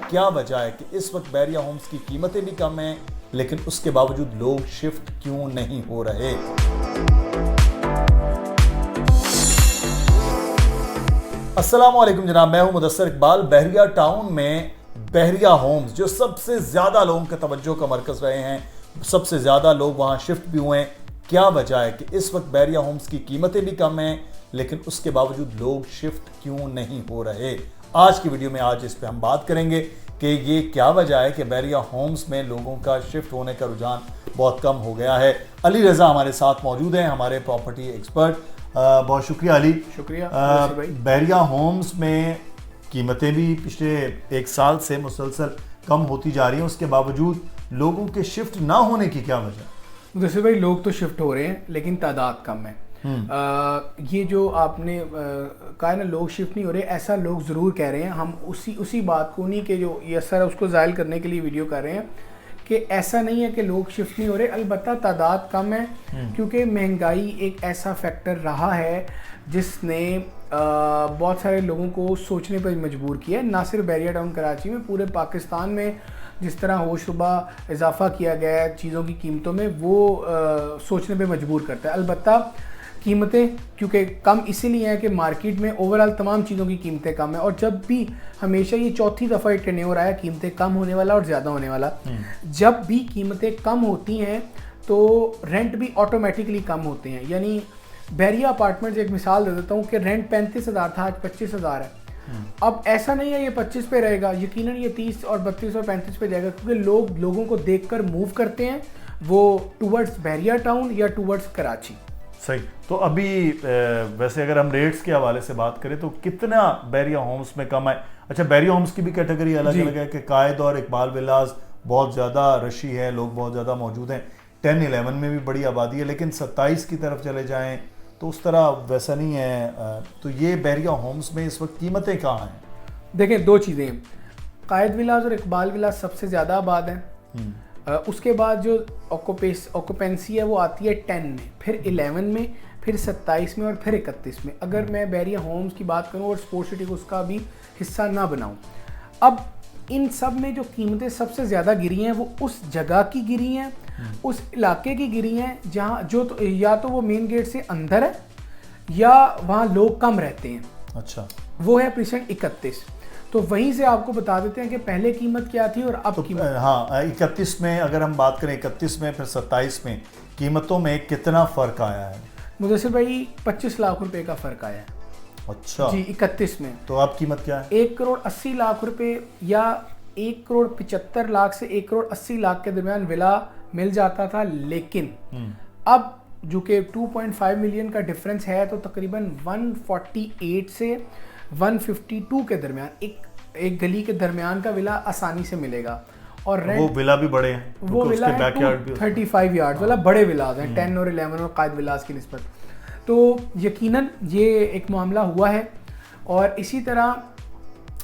क्या वजह है कि इस वक्त बैरिया होम्स की कीमतें भी कम हैं, लेकिन उसके बावजूद लोग शिफ्ट क्यों नहीं हो रहे? अस्सलाम वालेकुम जनाब, मैं हूं मुदस्सर इकबाल। बहरिया टाउन में बहरिया होम्स जो सबसे ज़्यादा लोगों के तवज्जो का मरकज़ रहे हैं, सबसे ज़्यादा लोग वहां शिफ्ट भी हुए हैं। क्या वजह है कि इस वक्त बहरिया होम्स की कीमतें भी कम हैं, लेकिन उसके बावजूद लोग शिफ्ट क्यों नहीं हो रहे? आज की वीडियो में इस पे हम बात करेंगे कि ये क्या वजह है कि बहरिया होम्स में लोगों का शिफ्ट होने का रुझान बहुत कम हो गया है। अली रज़ा हमारे साथ मौजूद हैं, हमारे प्रॉपर्टी एक्सपर्ट। बहुत शुक्रिया अली। शुक्रिया। बहरिया होम्स में कीमतें भी पिछले एक साल से मुसलसल कम होती जा रही हैं, उसके बावजूद लोगों के शिफ्ट ना होने की क्या वजह? जैसे भाई लोग तो शिफ्ट हो रहे हैं लेकिन तादाद कम है। ये जो आपने कहा ना लोग शिफ्ट नहीं हो रहे, ऐसा लोग ज़रूर कह रहे हैं। हम उसी बात को, उन्हीं के जो ये असर है उसको ज़ाहिर करने के लिए वीडियो कर रहे हैं कि ऐसा नहीं है कि लोग शिफ्ट नहीं हो रहे, अलबत्ता तादाद कम है। क्योंकि महंगाई एक ऐसा फैक्टर रहा है जिसने बहुत सारे लोगों को सोचने पर मजबूर किया है। ना सिर्फ बहरिया टाउन कराची में, पूरे पाकिस्तान में जिस तरह होशरुबा इजाफा किया गया है चीज़ों की कीमतों में, वो सोचने पे मजबूर करता है। अलबत्ता कीमतें क्योंकि कम इसीलिए हैं कि मार्केट में ओवरऑल तमाम चीज़ों की कीमतें कम है, और जब भी हमेशा ये चौथी दफ़ा ये टेन्योर आया कीमतें कम होने वाला और ज़्यादा होने वाला। जब भी कीमतें कम होती हैं तो रेंट भी ऑटोमेटिकली कम होते हैं। यानी बहरिया अपार्टमेंट्स, एक मिसाल दे देता हूँ कि रेंट 35,000 था, आज 25,000 है। अब ऐसा नहीं है ये 25 पे रहेगा, यकीनन ये 30 और 32 और 35 पे जाएगा, क्योंकि लोगों को देखकर मूव करते हैं वो टूवर्ड्स बहरिया टाउन या टूवर्ड्स कराची। सही। तो अभी वैसे अगर हम रेट्स के हवाले से बात करें तो कितना बहरिया होम्स में कम है? अच्छा, बहरिया होम्स की भी कैटेगरी अलग अलग है कि कायद और इकबाल विलास बहुत ज़्यादा रशी है, लोग बहुत ज़्यादा मौजूद हैं। 10-11 में भी बड़ी आबादी है, लेकिन 27 की तरफ चले जाएं तो उस तरह वैसा नहीं है। तो ये बहरिया होम्स में इस वक्त कीमतें कहाँ हैं? देखें, दो चीज़ें, कायद विलास और इकबाल विलास सबसे ज़्यादा आबाद हैं। उसके बाद जो ऑक्यूपेंसी है वो आती है 10 में, फिर 11 में, फिर 27 में और फिर 31 में। अगर मैं बहरिया होम्स की बात करूं और स्पोर्ट्स सिटी को उसका भी हिस्सा ना बनाऊं, अब इन सब में जो कीमतें सबसे ज़्यादा गिरी हैं वो उस जगह की गिरी हैं, उस इलाके की गिरी हैं जहां या तो वो मेन गेट से अंदर है या वहाँ लोग कम रहते हैं। अच्छा, वो है प्रीसेंट 31। तो वहीं से आपको बता देते हैं कि पहले कीमत क्या थी और अब कीमत। हाँ, 31 में अगर हम बात करें, 31 में फिर 27 में कीमतों में कितना फ़र्क आया है? मुदस्सिर भाई 25 लाख रुपए का फ़र्क आया है। अच्छा जी, 31 में। तो अब कीमत क्या है? 1 करोड़ 80 लाख रुपए या 1 करोड़ 75 लाख से 1 करोड़ 80 लाख के दरमियान विला मिल जाता था, लेकिन अब जो कि 2.5 मिलियन का डिफरेंस है, तो तकरीबन 148 से 152 के दरमियान एक गली के दरमियान का विला आसानी से मिलेगा। और रेंट, वो विला भी बड़े हैं, वो विला है 35 यार्ड वाला, बड़े विलाज हैं 10 और 11 और कायद विलास की निस्बत। तो यकीनन ये एक मामला हुआ है। और इसी तरह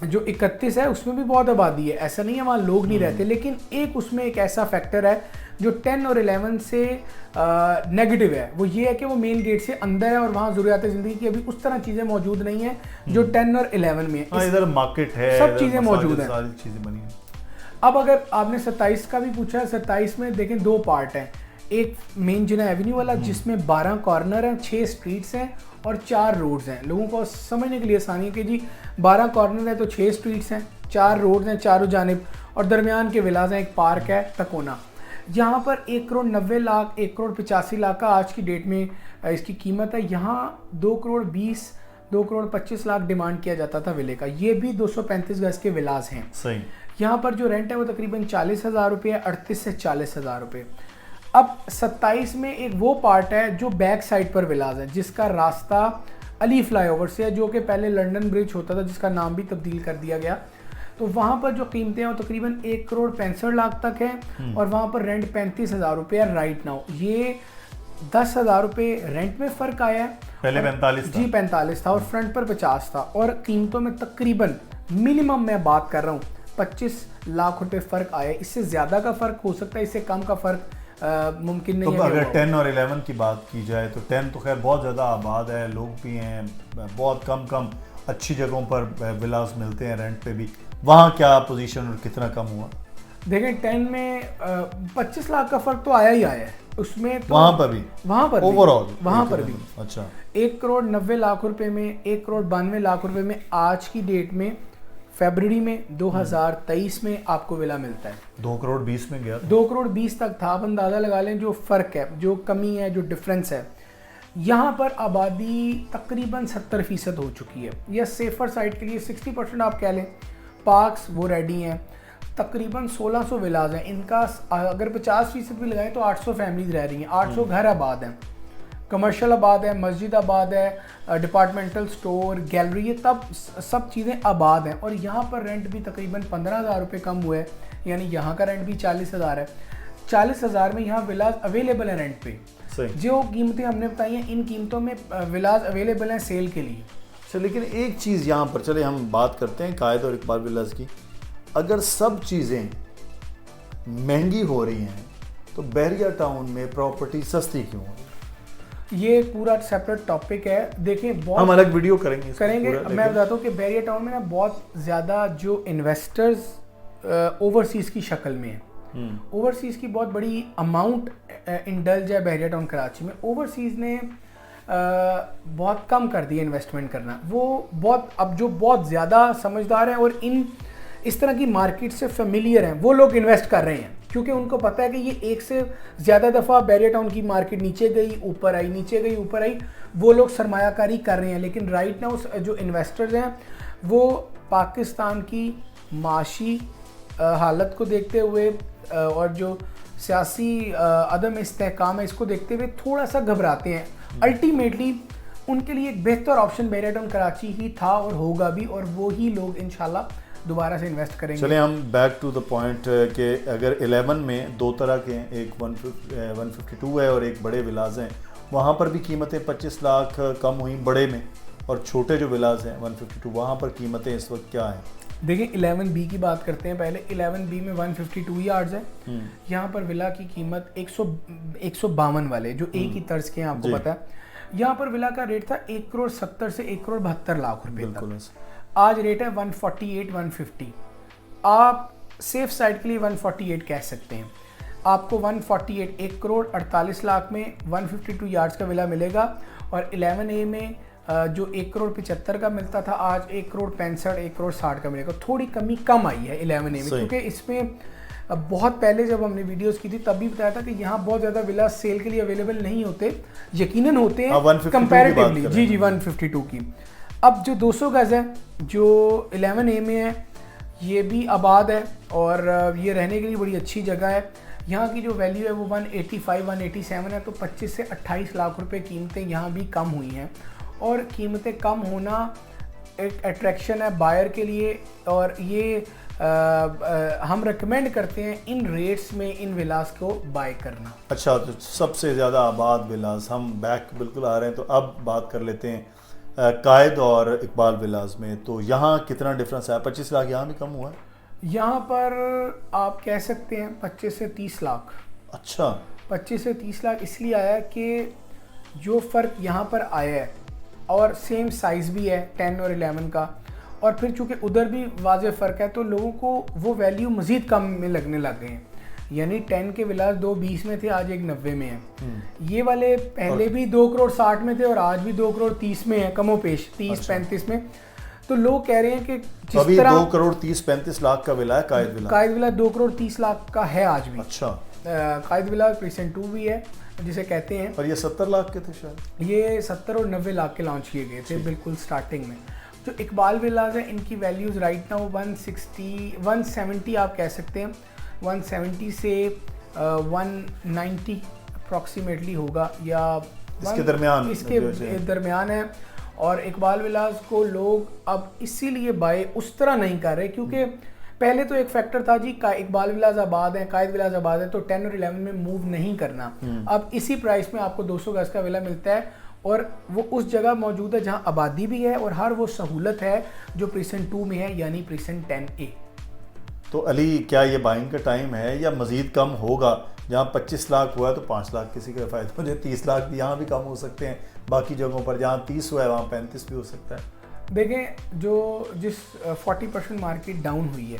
जो 31 है उसमें भी बहुत आबादी है, ऐसा नहीं है वहाँ लोग नहीं रहते, लेकिन एक उसमें एक ऐसा फैक्टर है जो 10 और 11 से नेगेटिव है। वो ये है कि वो मेन गेट से अंदर है और वहाँ ज़रूरियात ज़िंदगी की अभी उस तरह चीज़ें मौजूद नहीं है जो 10 और 11 में है। इधर मार्केट है, सब चीज़ें मौजूद हैं, सारी चीज़ें बनी हैं। अब अगर आपने 27 का भी पूछा है, 27 में देखें दो पार्ट हैं। एक मेन जिना एवेन्यू वाला जिसमें 12 कॉर्नर हैं, 6 स्ट्रीट्स हैं और 4 रोड्स हैं। लोगों को समझने के लिए आसानी है कि जी 12 कॉर्नर है तो 6 स्ट्रीट्स हैं, 4 रोड्स हैं चारों जानिब, और दरमियान के विलाज हैं, एक पार्क है तकोना। यहाँ पर 1 करोड़ 90 लाख, 1 करोड़ 85 लाख का आज की डेट में इसकी कीमत है। यहाँ 2 करोड़ 20, 2 करोड़ 25 लाख डिमांड किया जाता था विले का। ये भी 235 गज के विलास हैं। सही। यहाँ पर जो रेंट है वो तकरीबन 40,000 रुपये है, 38 से 40,000 रुपये। अब 27 में एक वो पार्ट है जो बैक साइड पर विलाज है, जिसका रास्ता अली फ्लाईओवर से है, जो कि पहले लंदन ब्रिज होता था, जिसका नाम भी तब्दील कर दिया गया। तो वहाँ पर जो कीमतें हैं वो तकरीबन 1 करोड़ 65 लाख तक है, और वहाँ पर रेंट 35,000 रुपये है राइट नाउ। ये 10,000 रुपये रेंट में फ़र्क आया है, पहले 45 था। जी 45 था, और फ्रंट पर 50 था, और कीमतों में तकरीबन मिनिमम मैं बात कर रहा हूँ 25 लाख रुपए फ़र्क आया। इससे ज़्यादा का फ़र्क हो सकता है, इससे कम का फ़र्क मुमकिन तो नहीं है। अगर 10 और 11 की बात की जाए तो 10 तो खैर बहुत ज़्यादा आबाद है, लोग भी हैं, बहुत कम अच्छी जगहों पर विलास मिलते हैं रेंट पे भी। वहाँ क्या पोजीशन और कितना कम हुआ? देखें 10 में 25 लाख का फर्क तो आया ही आया है उसमें तो, वहाँ पर भी ओवरऑल वहाँ पर भी अच्छा 1,90,00,000 रुपए में 1,92,00,000 रुपए में आज की डेट में फरवरी में 2023 में आपको विला मिलता है। 2,20 में गया, 2,20 तक था। आप अंदाज़ा लगा लें जो फ़र्क है, जो कमी है, जो डिफरेंस है। यहाँ पर आबादी तकरीबन 70% हो चुकी है, या सेफर साइड के लिए 60% आप कह लें। पार्क्स वो रेडी हैं, तकरीबन 1600 विलाज हैं इनका। अगर 50% भी लगाएं तो 800 फैमिलीज रह रही हैं, 800 घर आबाद हैं, कमर्शियल आबाद है, मस्जिद आबाद है, डिपार्टमेंटल स्टोर, गैलरी, ये तब सब चीज़ें आबाद हैं। और यहाँ पर रेंट भी तकरीबन 15,000 रुपये कम हुए, यानी यहाँ का रेंट भी 40,000 है। 40,000 में यहाँ विलाज अवेलेबल है रेंट पे। जो कीमतें हमने बताई हैं, इन कीमतों में विलाज अवेलेबल हैं सेल के लिए। चलिए, लेकिन एक चीज़ यहाँ पर, चले हम बात करते हैं कायद और इकबाल विलास की। अगर सब चीज़ें महंगी हो रही हैं तो बहरिया टाउन में प्रॉपर्टी सस्ती क्यों है? ये पूरा सेपरेट टॉपिक है। देखिए हम अलग वीडियो करेंगे मैं बताता हूँ कि बहरिया टाउन में ना बहुत ज़्यादा जो इन्वेस्टर्स ओवरसीज़ की शक्ल में है, ओवरसीज़ की बहुत बड़ी अमाउंट इंडल्ज है बहरिया टाउन कराची में। ओवरसीज़ ने बहुत कम कर दिया इन्वेस्टमेंट करना। वो बहुत अब जो बहुत ज़्यादा समझदार हैं और इस तरह की मार्केट से फेमिलियर हैं, वो लोग इन्वेस्ट कर रहे हैं, क्योंकि उनको पता है कि ये एक से ज़्यादा दफ़ा बहरिया टाउन की मार्केट नीचे गई ऊपर आई, नीचे गई ऊपर आई, वो लोग सरमायाकारी कर रहे हैं। लेकिन राइट नाउ जो इन्वेस्टर्स हैं वो पाकिस्तान की माशी हालत को देखते हुए और जो सियासी अदम इस्तेहकाम है इसको देखते हुए थोड़ा सा घबराते हैं। अल्टीमेटली उनके लिए एक बेहतर ऑप्शन बहरिया टाउन कराची ही था और होगा भी, और वो ही लोग इंशाल्लाह दोबारा से इन्वेस्ट करेंगे। चलिए हम बैक टू द पॉइंट कि अगर 11 में दो तरह के हैं, एक 152 है और एक बड़े विलाज हैं, वहाँ पर भी कीमतें 25 लाख कम हुई बड़े में, और छोटे जो विलाज हैं 152 वहाँ पर कीमतें इस वक्त क्या हैं? देखिए 11B की बात करते हैं पहले। 11B में 152 यार्ड्स है। यहाँ पर विला की कीमत 152 वाले जो एक ही तर्ज के हैं, आपको पता है। यहाँ पर विला का रेट था 1,70,00,000 से 1,72,00,000 रुपए तक। आज रेट है 148-150। आप सेफ साइड के लिए 148 कह सकते हैं। आपको 148 1,48,00,000 में 152 यार्ड्स का विला मिलेगा। और 11A में जो 1,75,00,000 का मिलता था आज 1,65,00,000 1,60,00,000 का मिलेगा। थोड़ी कमी कम आई है 11A में, क्योंकि इसमें बहुत पहले जब हमने वीडियोस की थी तब भी बताया था कि यहाँ बहुत ज़्यादा विला सेल के लिए अवेलेबल नहीं होते, यकीनन होते हैं कंपैरेटिवली। जी 152 की। अब जो 200 गज़ है जो 11A में है, ये भी आबाद है और ये रहने के लिए बड़ी अच्छी जगह है। यहाँ की जो वैल्यू है वो 185-187 है, तो 25 से 28 लाख रुपए कीमतें यहाँ भी कम हुई हैं। और कीमतें कम होना एक अट्रैक्शन है बायर के लिए, और ये हम रेकमेंड करते हैं इन रेट्स में इन विलास को बाय करना। अच्छा, तो सबसे ज़्यादा आबाद विलास, हम बैक बिल्कुल आ रहे हैं, तो अब बात कर लेते हैं कायद और इकबाल विलास में। तो यहाँ कितना डिफरेंस है? 25 लाख यहाँ भी कम हुआ है? यहाँ पर आप कह सकते हैं 25 से 30 लाख। अच्छा, 25 से 30 लाख इसलिए आया कि जो फ़र्क यहाँ पर आया है, और सेम साइज़ भी है 10 और 11 का, और फिर चूँकि उधर भी वाज़ेह फ़र्क है तो लोगों को वो वैल्यू मज़ीद कम में लगने लग गए हैं। यानी 10 के विलास 2,20 में थे, आज 1,90 में है। ये वाले पहले भी 2,60,00,000 में थे और आज भी 2,30,00,000 में है, कमोपेश 30-35 में। तो लोग कह रहे हैं कि जिस तरह 2,30,35 लाख का विला है कायद विला 2,30,00,000 का है आज भी। अच्छा, कायद विला प्रीसेंट 2 भी है जिसे कहते हैं। और ये 70 लाख के थे शायद? ये 70 और 90 लाख के लॉन्च किए गए थे बिल्कुल स्टार्टिंग में। जो इकबाल विलाज है इनकी वैल्यूज़ राइट नाउ 170 आप कह सकते हैं, 170 से 190 अप्रॉक्सीमेटली होगा, या इसके दरमियान है। और इकबाल विलाज को लोग अब इसीलिए बाय उस तरह नहीं कर रहे, क्योंकि पहले तो एक फैक्टर था जी इकबाल विलाज आबाद है, कायद विलाज आबाद है, तो 10 और 11 में मूव नहीं करना। अब इसी प्राइस में आपको 200 गज का विला मिलता है, और वो उस जगह मौजूद है जहां आबादी भी है और हर वो सहूलत है जो प्रीसेंट 2 में है, यानी प्रीसेंट 10A। तो अली, क्या ये बाइंग का टाइम है या मज़ीद कम होगा जहाँ 25 लाख हुआ है तो 5 लाख किसी का फ़ायदा हो जाए, 30 लाख भी यहाँ भी कम हो सकते हैं, बाकी जगहों पर जहाँ 30 हुआ है वहाँ 35 भी हो सकता है। देखें जो जिस 40% मार्केट डाउन हुई है,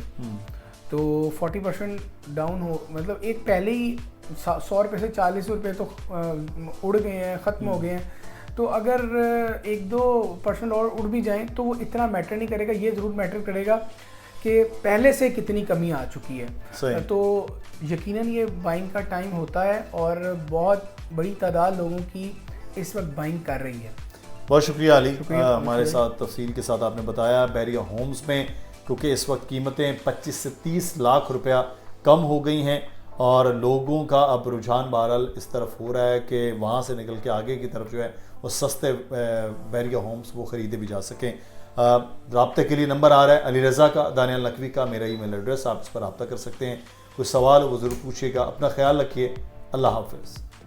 तो 40% डाउन हो मतलब एक पहले ही 100 रुपये से 40 रुपये तो उड़ गए हैं, ख़त्म हो गए हैं। तो अगर 1-2% और उड़ भी जाएं तो वो इतना मैटर नहीं करेगा। ये ज़रूर मैटर करेगा कि पहले से कितनी कमी आ चुकी है। तो यकीनन ये बाइंग का टाइम होता है और बहुत बड़ी तादाद लोगों की इस वक्त बाइंग कर रही है। बहुत शुक्रिया अली, हमारे साथ तफसील के साथ आपने बताया। बहरिया होम्स में क्योंकि इस वक्त कीमतें 25 से 30 लाख रुपया कम हो गई हैं और लोगों का अब रुझान बहरहाल इस तरफ हो रहा है कि वहाँ से निकल के आगे की तरफ जो है वो सस्ते बहरिया होम्स वो ख़रीदे भी जा सकें। राब्ते के लिए नंबर आ रहा है अली रज़ा का, दानियाल नकवी का, मेरा ईमेल एड्रेस, आप इस पर रब्ता कर सकते हैं। कोई सवाल हो वो ज़रूर पूछिएगा। अपना ख्याल रखिए। अल्लाह हाफ़िज़।